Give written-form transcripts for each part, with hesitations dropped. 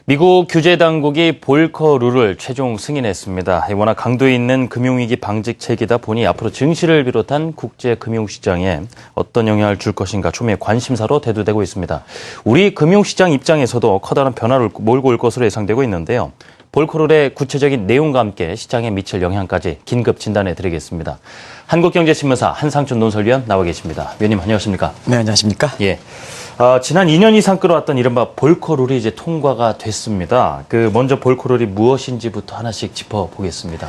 미국 규제 당국이 볼커 룰을 최종 승인했습니다. 워낙 강도 있는 금융위기 방지책이다 보니 앞으로 증시를 비롯한 국제 금융시장에 어떤 영향을 줄 것인가 초미의 관심사로 대두되고 있습니다. 우리 금융시장 입장에서도 커다란 변화를 몰고 올 것으로 예상되고 있는데요. 볼커 룰의 구체적인 내용과 함께 시장에 미칠 영향까지 긴급 진단해 드리겠습니다. 한국경제신문사 한상준 논설위원 나와 계십니다. 위원님 안녕하십니까? 네, 안녕하십니까? 예. 지난 2년 이상 끌어왔던 이른바 볼커 룰이 이제 통과가 됐습니다. 먼저 볼커 룰이 무엇인지부터 하나씩 짚어보겠습니다.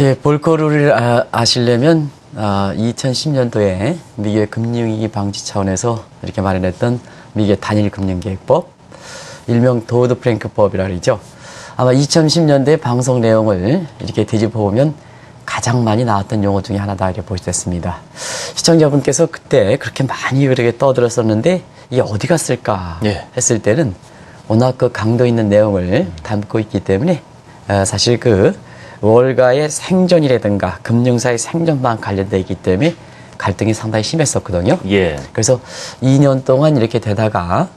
예, 볼커 룰을 아시려면 2010년도에 미국의 금융위기 방지 차원에서 이렇게 마련했던 미국의 단일 금융계획법, 일명 도드 프랭크법이라 그러죠. 아마 2010년대 방송 내용을 이렇게 뒤집어보면 가장 많이 나왔던 용어 중에 하나다 이렇게 보시됐습니다. 시청자분께서 그때 그렇게 많이 그렇게 떠들었었는데 이게 어디 갔을까 했을 때는 워낙 그 강도 있는 내용을 담고 있기 때문에 사실 그 월가의 생존이라든가 금융사의 생존만 관련되어 있기 때문에 갈등이 상당히 심했었거든요. 예. 그래서 2년 동안 이렇게 되다가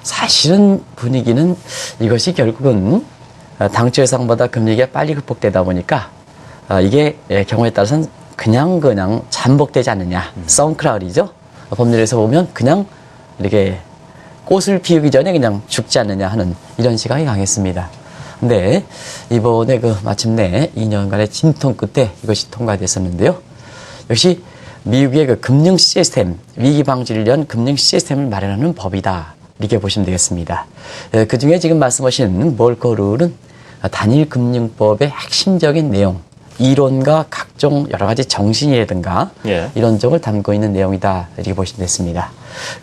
사실은 분위기는 이것이 결국은 당초 예상보다 금리가 빨리 극복되다 보니까 이게 경우에 따라서는 그냥 잠복되지 않느냐. 선크라울이죠. 법률에서 보면 그냥 이렇게 꽃을 피우기 전에 그냥 죽지 않느냐 하는 이런 시각이 강했습니다. 근데 이번에 마침내 2년간의 진통 끝에 이것이 통과됐었는데요. 역시 미국의 그 금융 시스템, 위기 방지를 위한 금융 시스템을 마련하는 법이다. 이렇게 보시면 되겠습니다. 그 중에 지금 말씀하신 볼커 룰은 단일 금융법의 핵심적인 내용, 이론과 각종 여러 가지 정신이라든가 이런 점을 담고 있는 내용이다 이렇게 보시면 됐습니다.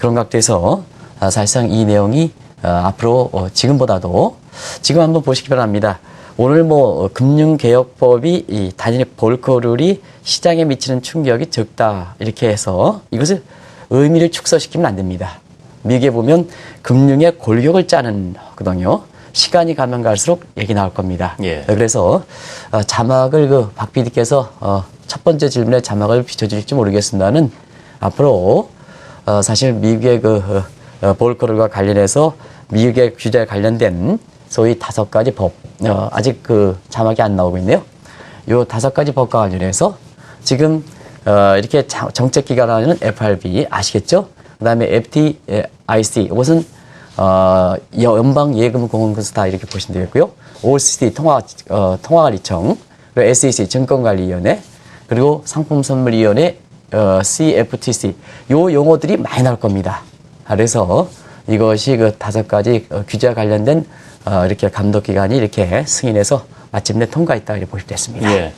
그런 각도에서 사실상 이 내용이 앞으로 지금보다도 지금 한번 보시기 바랍니다. 오늘 금융개혁법이 이 단일 볼커 룰이 시장에 미치는 충격이 적다 이렇게 해서 이것을 의미를 축소시키면 안 됩니다. 미국에 보면 금융의 골격을 짜는 거거든요. 시간이 가면 갈수록 얘기 나올 겁니다. 예. 그래서 자막을 박 PD께서 첫 번째 질문에 자막을 비춰줄지 모르겠습니다는 앞으로 사실 미국의 볼커 룰과 관련해서 미국의 규제에 관련된 소위 5가지 법, 아직 자막이 안 나오고 있네요. 요 5가지 법과 관련해서 지금 이렇게 정책기관하는 FRB 아시겠죠? 그 다음에 FDIC, 이것은 연방예금공원공사 다 이렇게 보시면 되겠고요. OECD 통화관리청, 그리고 SEC 증권관리위원회, 그리고 상품선물위원회 CFTC 요 용어들이 많이 나올 겁니다. 그래서 이것이 5가지 규제와 관련된 이렇게 감독기관이 이렇게 승인해서 마침내 통과했다 이렇게 보시면 됐습니다. 예.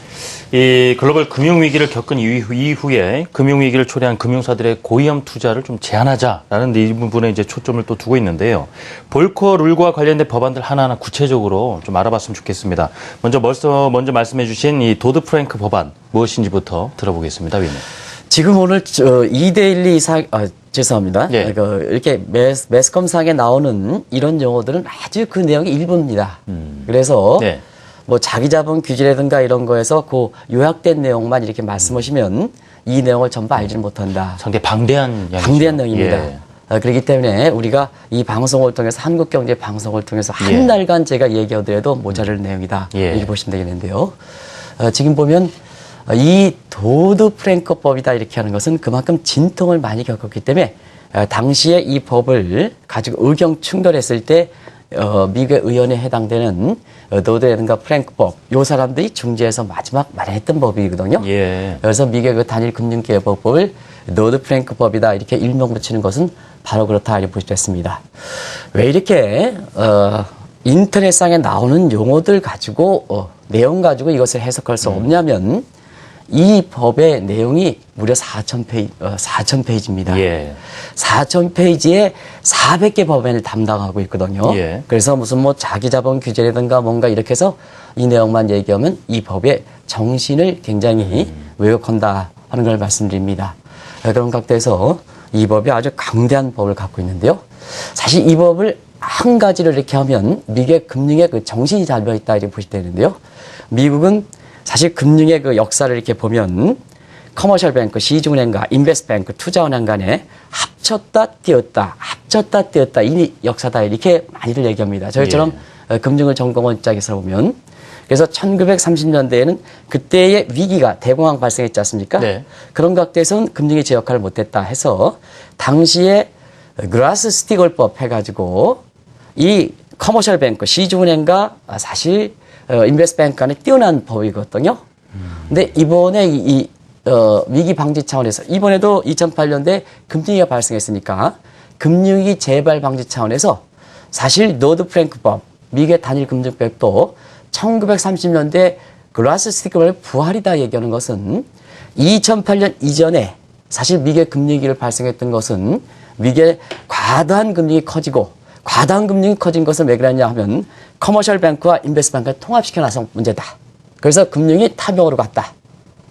이 글로벌 금융위기를 겪은 이후에 금융위기를 초래한 금융사들의 고위험 투자를 좀 제한하자라는 이 부분에 이제 초점을 또 두고 있는데요. 볼커 룰과 관련된 법안들 하나하나 구체적으로 좀 알아봤으면 좋겠습니다. 먼저 말씀해 주신 이 도드 프랭크 법안 무엇인지부터 들어보겠습니다. 위원님. 지금 오늘 이데일리 죄송합니다. 예. 이렇게 매스컴상에 나오는 이런 용어들은 아주 그 내용이 일부입니다. 그래서 네. 자기자본 규제라든가 이런 거에서 요약된 내용만 이렇게 말씀하시면 이 내용을 전부 알지는 못한다. 상당히 방대한 내용입니다. 예. 그렇기 때문에 우리가 이 방송을 통해서 한국경제 방송을 통해서 한 달간 제가 얘기하더라도 모자랄 내용이다. 이렇게 보시면 되겠는데요. 지금 보면 이 도드 프랭크법이다 이렇게 하는 것은 그만큼 진통을 많이 겪었기 때문에 당시에 이 법을 가지고 의견 충돌했을 때 미국의 의원에 해당되는 도드라든가 프랭크법 요 사람들이 중재해서 마지막 마련했던 법이거든요. 예. 그래서 미국의 단일 금융개혁법을 도드 프랭크법이다 이렇게 일명 붙이는 것은 바로 그렇다 이렇게 보시겠습니다. 왜 이렇게 인터넷상에 나오는 용어들 가지고 내용 가지고 이것을 해석할 수 없냐면 이 법의 내용이 무려 4,000페이지입니다. 예. 4,000페이지에 400개 법안을 담당하고 있거든요. 예. 그래서 무슨 자기자본 규제라든가 뭔가 이렇게 해서 이 내용만 얘기하면 이 법의 정신을 굉장히 왜곡한다 하는 걸 말씀드립니다. 그런 각도에서 이 법이 아주 강대한 법을 갖고 있는데요. 사실 이 법을 한 가지를 이렇게 하면 미국의 금융의 정신이 잡혀 있다 이렇게 보시면 되는데요. 미국은 사실 금융의 역사를 이렇게 보면 커머셜 뱅크, 시중은행과 인베스트뱅크, 투자은행 간에 합쳤다 띄었다, 쳤다 떼었다 이 역사다 이렇게 많이들 얘기합니다. 저희처럼 금융을 전공한 입장에서 보면 그래서 1930년대에는 그때의 위기가 대공황 발생했지 않습니까? 네. 그런 각도에서는 금융이 제 역할을 못했다 해서 당시에 그라스 스티글법 해가지고 이 커머셜 뱅크 시중은행과 사실 인베스트뱅크 간에 뛰어난 법이거든요. 근데 이번에 위기 방지 차원에서 이번에도 2008년대 금융위기가 발생했으니까 금융위기 재발 방지 차원에서 사실 노드 프랭크법 미국의 단일 금융법도 1930년대 그라스 스티글법의 부활이다 얘기하는 것은 2008년 이전에 사실 미국의 금융위기를 발생했던 것은 미국의 과다한 금융이 커지고 과다한 금융이 커진 것은 왜 그러냐 하면 커머셜 뱅크와 인베스트뱅크를 통합시켜 놔서 문제다. 그래서 금융이 탐욕으로 갔다.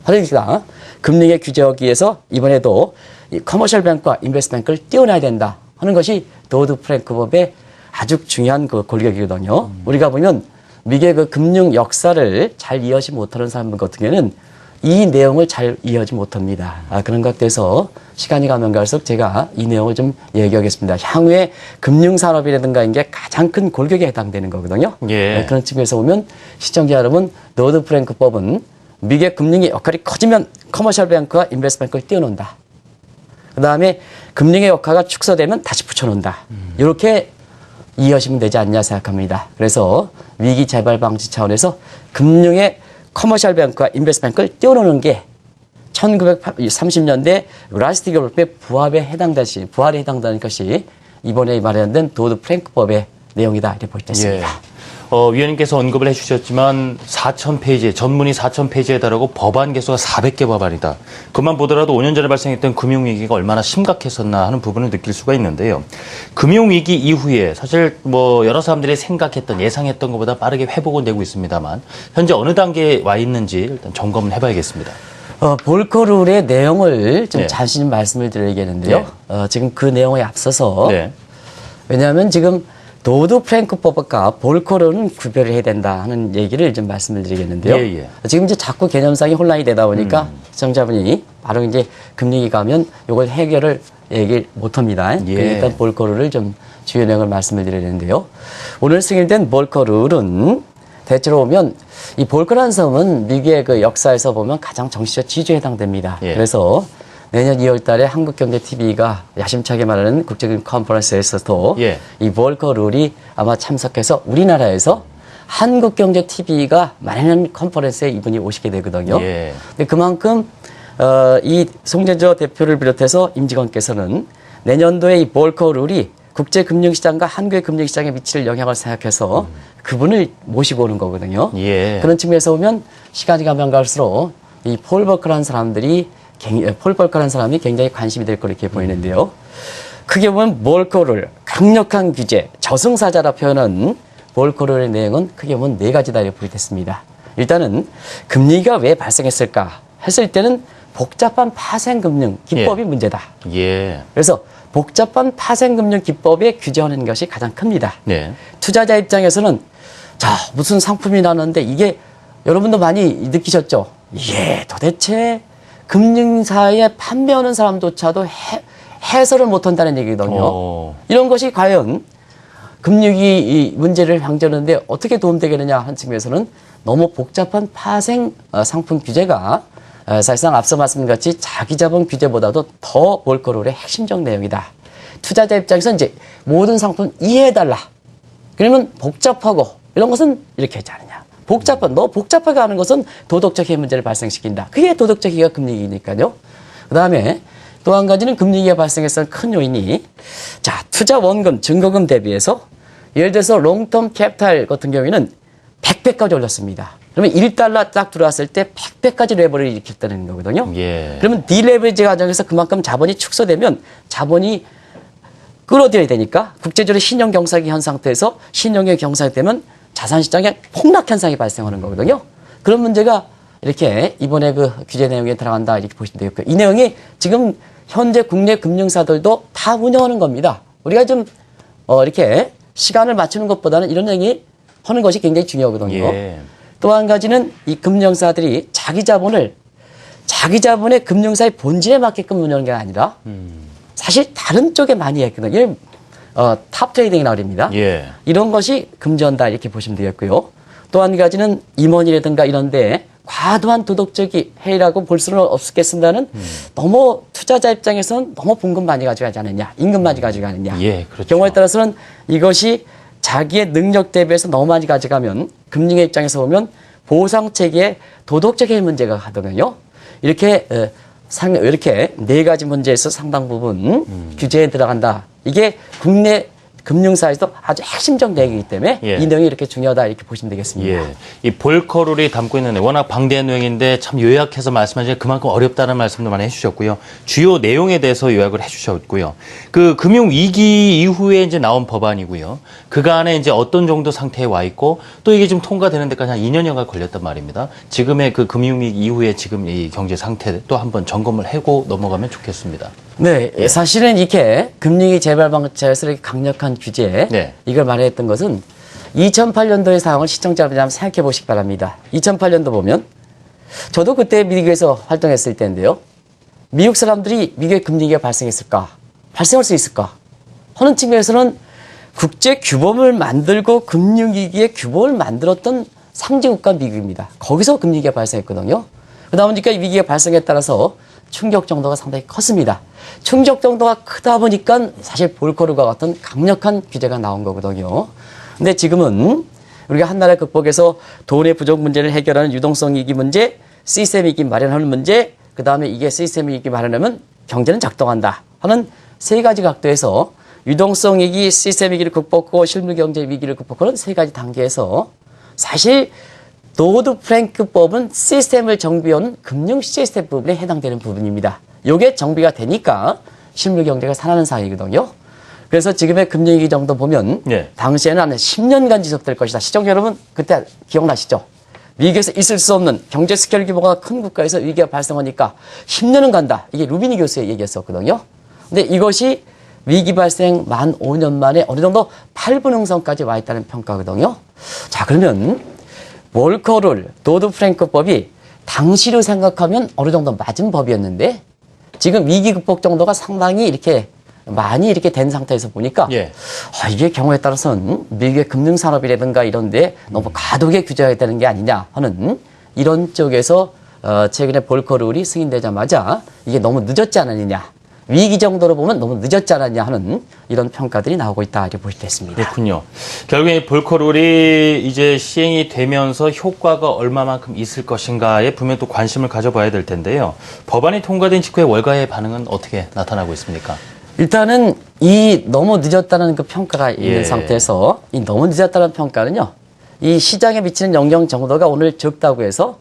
그러니까 금융의 규제하기 위해서 이번에도 이 커머셜 뱅크와 인베스트뱅크를 띄워놔야 된다 하는 것이 도드 프랭크법의 아주 중요한 그 골격이거든요. 우리가 보면 미국의 그 금융 역사를 잘 이해하지 못하는 사람 같은 경우에는 이 내용을 잘 이해하지 못합니다. 그런 것 같아서 시간이 가면 갈수록 제가 이 내용을 좀 얘기하겠습니다. 향후에 금융산업이라든가 이게 가장 큰 골격에 해당되는 거거든요. 예. 그런 측면에서 보면 시청자 여러분, 도드 프랭크법은 미국의 금융의 역할이 커지면 커머셜 뱅크와 인베스트뱅크를 띄워놓는다. 그 다음에 금융의 역할가 축소되면 다시 붙여놓는다. 이렇게 이해하시면 되지 않냐 생각합니다. 그래서 위기 재발 방지 차원에서 금융의 커머셜 뱅크와 인베스트뱅크를 띄워놓는 게 1930년대 라스티글법의 부활에 해당되는 것이 이번에 마련된 도드 프랭크법의 내용이다 이렇게 볼 수 있습니다. 위원님께서 언급을 해주셨지만 4,000페이지, 전문이 4,000페이지에 달하고 법안 개수가 400개 법안이다. 그만 보더라도 5년 전에 발생했던 금융위기가 얼마나 심각했었나 하는 부분을 느낄 수가 있는데요. 금융위기 이후에 사실 뭐 여러 사람들이 생각했던, 예상했던 것보다 빠르게 회복은 되고 있습니다만 현재 어느 단계에 와 있는지 일단 점검을 해봐야겠습니다. 볼커 룰의 내용을 좀 자세히 말씀을 드리겠는데요. 지금 그 내용에 앞서서 왜냐하면 지금 도드 프랭크법과 볼커룰은 구별을 해야 된다 하는 얘기를 좀 말씀을 드리겠는데요. 지금 이제 자꾸 개념상이 혼란이 되다 보니까 시청자분이 바로 이제 금융위 가면 이걸 해결을 얘기 못 합니다. 일단 볼커룰을 좀 주요 내용을 말씀을 드려야 되는데요. 오늘 승인된 볼커룰은 대체로 보면 이 볼커라는 섬은 미국의 그 역사에서 보면 가장 정치적 지주에 해당됩니다. 그래서 내년 2월 달에 한국경제TV가 야심차게 말하는 국제금융 컨퍼런스에서도 이 볼커 룰이 아마 참석해서 우리나라에서 한국경제TV가 마련한 컨퍼런스에 이분이 오시게 되거든요. 근데 그만큼 이 송재조 대표를 비롯해서 임직원께서는 내년도에 이 볼커 룰이 국제금융시장과 한국의 금융시장에 미칠 영향을 생각해서 그분을 모시고 오는 거거든요. 그런 측면에서 보면 시간이 가면 갈수록 이 폴 볼커라는 사람이 굉장히 관심이 될 거로 이렇게 보이는데요. 크게 보면 볼커룰, 강력한 규제, 저승사자라 표현한 볼커룰의 내용은 크게 보면 4가지다 이렇게 보겠습니다. 일단은 금리가 왜 발생했을까 했을 때는 복잡한 파생금융 기법이 문제다. 그래서 복잡한 파생금융 기법에 규제하는 것이 가장 큽니다. 투자자 입장에서는 자 무슨 상품이 나왔는데 이게 여러분도 많이 느끼셨죠? 이게 도대체 금융사에 판매하는 사람조차도 해설을 못한다는 얘기거든요. 이런 것이 과연 금융위 문제를 방지하는데 어떻게 도움되겠느냐 하는 측면에서는 너무 복잡한 파생 상품 규제가 사실상 앞서 말씀드렸듯이 자기자본 규제보다도 더 볼커룰의 핵심적 내용이다. 투자자 입장에서 이제 모든 상품 이해해달라. 그러면 복잡하고 이런 것은 이렇게 하지 않느냐. 복잡하게 하는 것은 도덕적 해이 문제를 발생시킨다. 그게 도덕적 해이가 금융위기니까요. 그 다음에 또 한 가지는 금융위기가 발생했던 큰 요인이 자 투자 원금, 증거금 대비해서 예를 들어서 롱텀 캐피탈 같은 경우에는 100배까지 올렸습니다. 그러면 1달러 딱 들어왔을 때 100배까지 레버리를 일으켰다는 거거든요. 그러면 디레버리지 과정에서 그만큼 자본이 축소되면 자본이 끌어들여야 되니까 국제적으로 신용 경사기 현 상태에서 신용의 경사가 되면 자산시장에 폭락 현상이 발생하는 거거든요. 그런 문제가 이렇게 이번에 그 규제 내용에 들어간다 이렇게 보시면 되겠고요. 이 내용이 지금 현재 국내 금융사들도 다 운영하는 겁니다. 우리가 좀 이렇게 시간을 맞추는 것보다는 이런 내용이 하는 것이 굉장히 중요하거든요. 또 한 가지는 이 금융사들이 자기 자본의 금융사의 본질에 맞게끔 운영하는 게 아니라 사실 다른 쪽에 많이 했거든요. 탑 트레이딩이라고 합니다. 예. 이런 것이 금지한다 이렇게 보시면 되겠고요. 또 한 가지는 임원이라든가 이런데 과도한 도덕적인 해이라고 볼 수는 없겠습니다는 너무 투자자 입장에서는 너무 봉급 많이 가져가지 않느냐, 임금 많이 가져가느냐. 예, 그렇죠. 경우에 따라서는 이것이 자기의 능력 대비해서 너무 많이 가져가면 금융의 입장에서 보면 보상 체계에 도덕적인 문제가 가거든요. 이렇게 이렇게 네 가지 문제에서 상당 부분 규제에 들어간다. 이게 국내 금융사에서도 아주 핵심적 내용이기 때문에 예. 이 내용이 이렇게 중요하다 이렇게 보시면 되겠습니다. 예. 이 볼커룰이 담고 있는 워낙 방대한 내용인데 참 요약해서 말씀하시니 그만큼 어렵다는 말씀도 많이 해주셨고요. 주요 내용에 대해서 요약을 해주셨고요. 그 금융 위기 이후에 이제 나온 법안이고요. 그간에 이제 어떤 정도 상태에 와 있고 또 이게 좀 통과되는 데까지 한 2년여가 걸렸단 말입니다. 지금의 그 금융 위기 이후에 지금 이 경제 상태 또 한번 점검을 하고 넘어가면 좋겠습니다. 네, 사실은 이렇게 금융위 재발 방지에서 이렇게 강력한 규제 네. 이걸 말했던 것은 2008년도의 상황을 시청자분들 한번 생각해 보시기 바랍니다. 2008년도 보면 저도 그때 미국에서 활동했을 때인데요. 미국 사람들이 미국에 금융위기가 발생했을까? 발생할 수 있을까? 하는 측면에서는 국제 규범을 만들고 금융위기의 규범을 만들었던 상징국가 미국입니다. 거기서 금융위기가 발생했거든요. 그러다 보니까 이 위기가 발생에 따라서 충격 정도가 상당히 컸습니다. 충격 정도가 크다 보니까 사실 볼커룰과 같은 강력한 규제가 나온 거거든요. 근데 지금은 우리가 한 나라 극복해서 돈의 부족 문제를 해결하는 유동성 위기 문제, 시스템 위기 마련하는 문제, 그 다음에 이게 시스템 위기 마련하면 경제는 작동한다 하는 세 가지 각도에서 유동성 위기, 시스템 위기를 극복하고 실물 경제 위기를 극복하는 세 가지 단계에서 사실 도드 프랭크법은 시스템을 정비하는 금융 시스템 부분에 해당되는 부분입니다. 이게 정비가 되니까 실물 경제가 살아나는 상황이거든요. 그래서 지금의 금융위기 정도 보면 예. 당시에는 한 10년간 지속될 것이다. 시청자 여러분 그때 기억나시죠? 위기에서 있을 수 없는 경제 스케일 규모가 큰 국가에서 위기가 발생하니까 10년은 간다. 이게 루비니 교수의 얘기였었거든요. 근데 이것이 위기 발생 만 5년 만에 어느 정도 8분 형성까지 와 있다는 평가거든요. 자, 그러면 볼커룰, 도드 프랭크법이 당시로 생각하면 어느 정도 맞은 법이었는데 지금 위기 극복 정도가 상당히 이렇게 많이 이렇게 된 상태에서 보니까 예. 이게 경우에 따라서는 미국의 금융산업이라든가 이런데 너무 과도하게 규제해야 되는 게 아니냐 하는 이런 쪽에서 최근에 볼커룰이 승인되자마자 이게 너무 늦었지 않았느냐. 위기 정도로 보면 너무 늦었지 않았냐 하는 이런 평가들이 나오고 있다 이렇게 보실 수 있습니다. 그렇군요. 결국에 이 볼커룰이 이제 시행이 되면서 효과가 얼마만큼 있을 것인가에 분명 또 관심을 가져봐야 될 텐데요. 법안이 통과된 직후에 월가의 반응은 어떻게 나타나고 있습니까? 일단은 이 너무 늦었다는 그 평가가 있는 예. 상태에서 이 너무 늦었다는 평가는요. 이 시장에 미치는 영향 정도가 오늘 적다고 해서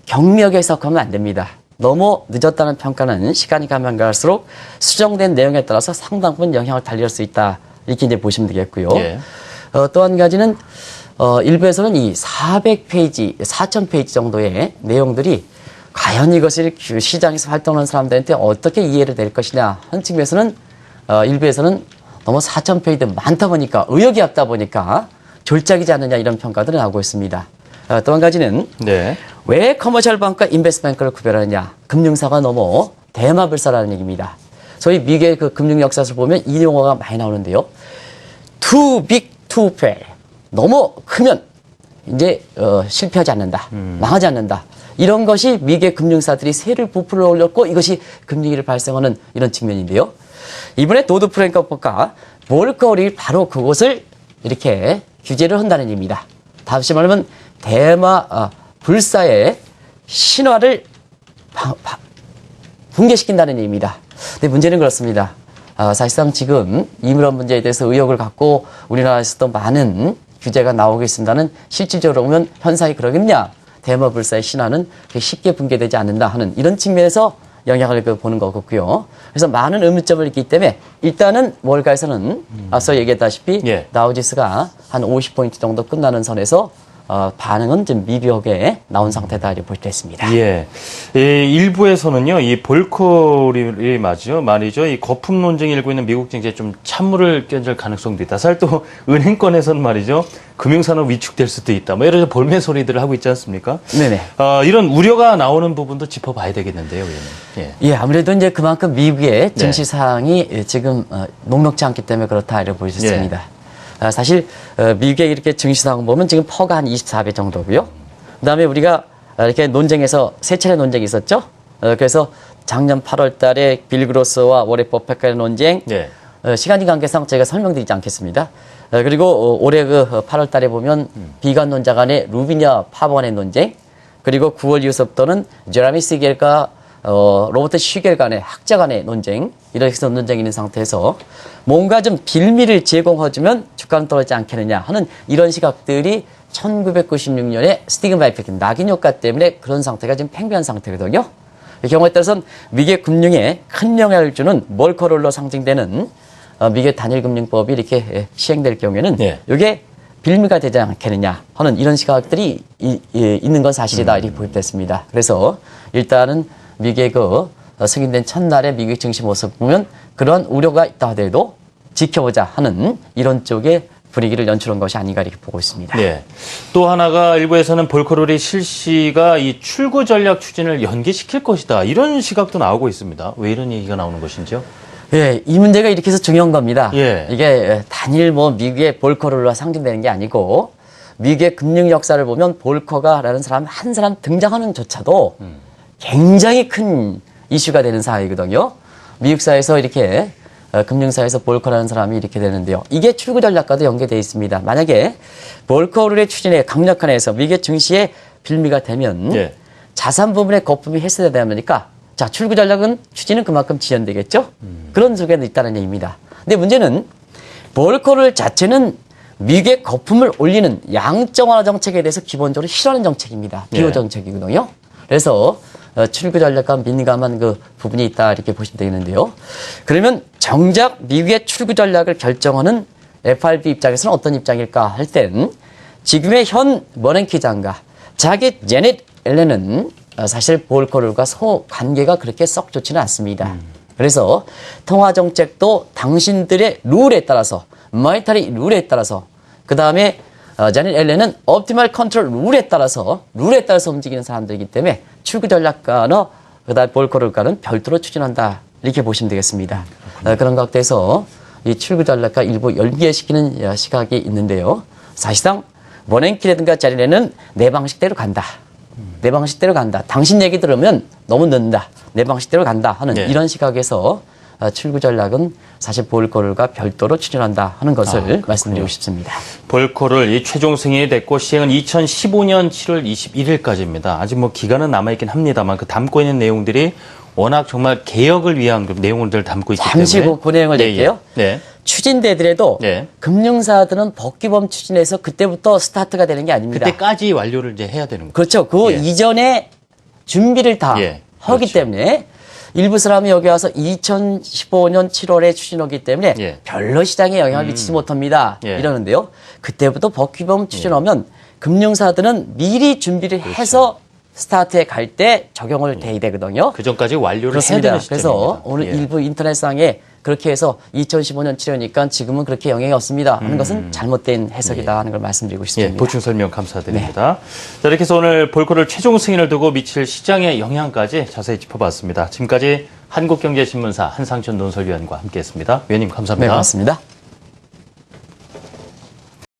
경미하게 해석하면 안 됩니다. 너무 늦었다는 평가는 시간이 가면 갈수록 수정된 내용에 따라서 상당 부분 영향을 달릴 수 있다. 이렇게 이제 보시면 되겠고요. 예. 또 한 가지는 일부에서는 이 400페이지, 4000페이지 정도의 내용들이 과연 이것을 시장에서 활동하는 사람들한테 어떻게 이해를 될 것이냐 하는 측면에서는 일부에서는 너무 4000페이지 많다 보니까 의욕이 없다 보니까 졸작이지 않느냐 이런 평가들이 나오고 있습니다. 또 한 가지는 네. 왜 커머셜 뱅크와 인베스트뱅크를 구별하느냐. 금융사가 너무 대마불사라는 얘기입니다. 소위 미국의 그 금융 역사에서 보면 이 용어가 많이 나오는데요. Too big to fail. 너무 크면 이제 실패하지 않는다. 망하지 않는다. 이런 것이 미국의 금융사들이 세를 부풀어 올렸고 이것이 금융위기를 발생하는 이런 측면인데요. 이번에 도드 프랭크법과 볼커룰이 바로 그것을 이렇게 규제를 한다는 얘기입니다. 다시 말하면 대마 불사의 신화를 붕괴시킨다는 얘기입니다. 근데 문제는 그렇습니다. 사실상 지금 이런 문제에 대해서 의혹을 갖고 우리나라에서도 많은 규제가 나오고 있습니다는 실질적으로 보면 현상이 그러겠냐. 대마 불사의 신화는 쉽게 붕괴되지 않는다 하는 이런 측면에서 영향을 보는 거고요. 그래서 많은 의문점을 있기 때문에 일단은 월가에서는 앞서 얘기했다시피 예. 다우지수가 한 50포인트 정도 끝나는 선에서 반응은 좀 미비하게 나온 상태다 이렇게 볼 수 있습니다. 예. 일부에서는요, 이 볼커룰이 말이죠. 이 거품 논쟁이 일고 있는 미국 경제에 좀 찬물을 끼얹을 가능성도 있다. 사실 또 은행권에서는 말이죠. 금융산업 위축될 수도 있다. 뭐 이런 볼멘 소리들을 하고 있지 않습니까? 네네. 이런 우려가 나오는 부분도 짚어봐야 되겠는데요, 의원님. 예, 아무래도 이제 그만큼 미국의 증시 상황이 지금 녹록지 않기 때문에 그렇다 이렇게 볼 수 있습니다. 사실 미국의 이렇게 증시 상황 보면 지금 퍼가 한 24배 정도고요. 그다음에 우리가 이렇게 논쟁에서 세 차례 논쟁이 있었죠. 그래서 작년 8월 달에 빌 그로스와 워렌 버핏 간의 논쟁, 예. 시간이 관계상 제가 설명드리지 않겠습니다. 그리고 올해 그 8월 달에 보면 비관 논자 간의 루비냐 파버 간의 논쟁, 그리고 9월 이후부터는 제라미 시겔과 로버트 슈겔 간의 학자 간의 논쟁, 이렇게 해서 논쟁이 있는 상태에서 뭔가 좀 빌미를 제공해주면 주가는 떨어지지 않겠느냐 하는 이런 시각들이 1996년에 스티그마 이펙트, 낙인 효과 때문에 그런 상태가 지금 팽배한 상태거든요. 이 경우에 따라서는 미국의 금융에 큰 영향을 주는 몰커룰로 상징되는 미국의 단일금융법이 이렇게 시행될 경우에는 이게 빌미가 되지 않겠느냐 하는 이런 시각들이 있는 건 사실이다 이렇게 보입됐습니다. 그래서 일단은 미국의 그 승인된 첫날의 미국 증시 모습 보면 그런 우려가 있다 하더라도 지켜보자 하는 이런 쪽의 분위기를 연출한 것이 아닌가 이렇게 보고 있습니다. 네. 또 하나가 일부에서는 볼커룰의 실시가 이 출구 전략 추진을 연기시킬 것이다. 이런 시각도 나오고 있습니다. 왜 이런 얘기가 나오는 것인지요? 예, 이 문제가 이렇게 해서 중요한 겁니다. 예. 이게 단일 미국의 볼커룰로 상징되는 게 아니고 미국의 금융 역사를 보면 볼커가라는 사람 한 사람 등장하는 조차도 굉장히 큰 이슈가 되는 사회이거든요. 미국 사회에서 이렇게 금융사에서 볼커라는 사람이 이렇게 되는데요. 이게 출구 전략과도 연계되어 있습니다. 만약에 볼커룰의 추진에 강력한 해서 미국의 증시에 빌미가 되면 자산 부분의 거품이 해소되다 보니까 자, 출구 전략은 추진은 그만큼 지연되겠죠? 그런 속에는 있다는 얘기입니다. 근데 문제는 볼커룰 자체는 미국의 거품을 올리는 양적 완화 정책에 대해서 기본적으로 싫어하는 정책입니다. 비호 정책이거든요. 그래서 출구 전략과 민감한 그 부분이 있다 이렇게 보시면 되겠는데요. 그러면 정작 미국의 출구 전략을 결정하는 FRB 입장에서는 어떤 입장일까 할 땐 지금의 현 버냉키 장가 자기 제넷 옐렌은 사실 볼커룰과 관계가 그렇게 썩 좋지는 않습니다. 그래서 통화 정책도 당신들의 룰에 따라서 모니터리 룰에 따라서 그 다음에 제넷 옐렌은 옵티멀 컨트롤 룰에 따라서 움직이는 사람들이기 때문에 출구 전략가나 그다음 볼커룰과는 별도로 추진한다 이렇게 보시면 되겠습니다. 그런 각도에서 이 출구 전략과 일부 연계시키는 시각이 있는데요. 사실상 버냉키라든가 자리에는 내 방식대로 간다. 내 방식대로 간다. 당신 얘기 들으면 너무 늦는다. 내 방식대로 간다 하는 이런 시각에서 출구 전략은 사실 볼커룰과 별도로 추진한다 하는 것을 말씀드리고 싶습니다. 볼커룰 이 최종 승인이 됐고 시행은 2015년 7월 21일까지입니다. 아직 뭐 기간은 남아있긴 합니다만 그 담고 있는 내용들이 워낙 정말 개혁을 위한 그 내용들을 담고 있기 때문에 잠시 그 내용을 낼게요. 추진되더라도 금융사들은 법규범 추진해서 그때부터 스타트가 되는 게 아닙니다. 그때까지 완료를 이제 해야 되는 거죠. 그렇죠. 그 이전에 준비를 다 하기 때문에 일부 사람이 여기 와서 2015년 7월에 추진하기 때문에 별로 시장에 영향을 미치지 못합니다. 이러는데요. 그때부터 법규범 추진하면 금융사들은 미리 준비를 해서 스타트에 갈 때 적용을 돼야 되거든요. 그 전까지 완료를 해야 되는 시점입니다. 그래서 오늘 일부 인터넷상에 그렇게 해서 2015년 7월이니까 지금은 그렇게 영향이 없습니다 하는 것은 잘못된 해석이다 하는 걸 말씀드리고 싶습니다. 보충 설명 감사드립니다. 자, 이렇게 해서 오늘 볼커룰 최종 승인을 두고 미칠 시장의 영향까지 자세히 짚어봤습니다. 지금까지 한국경제신문사 한상천 논설위원과 함께했습니다. 위원님 감사합니다. 네, 고맙습니다.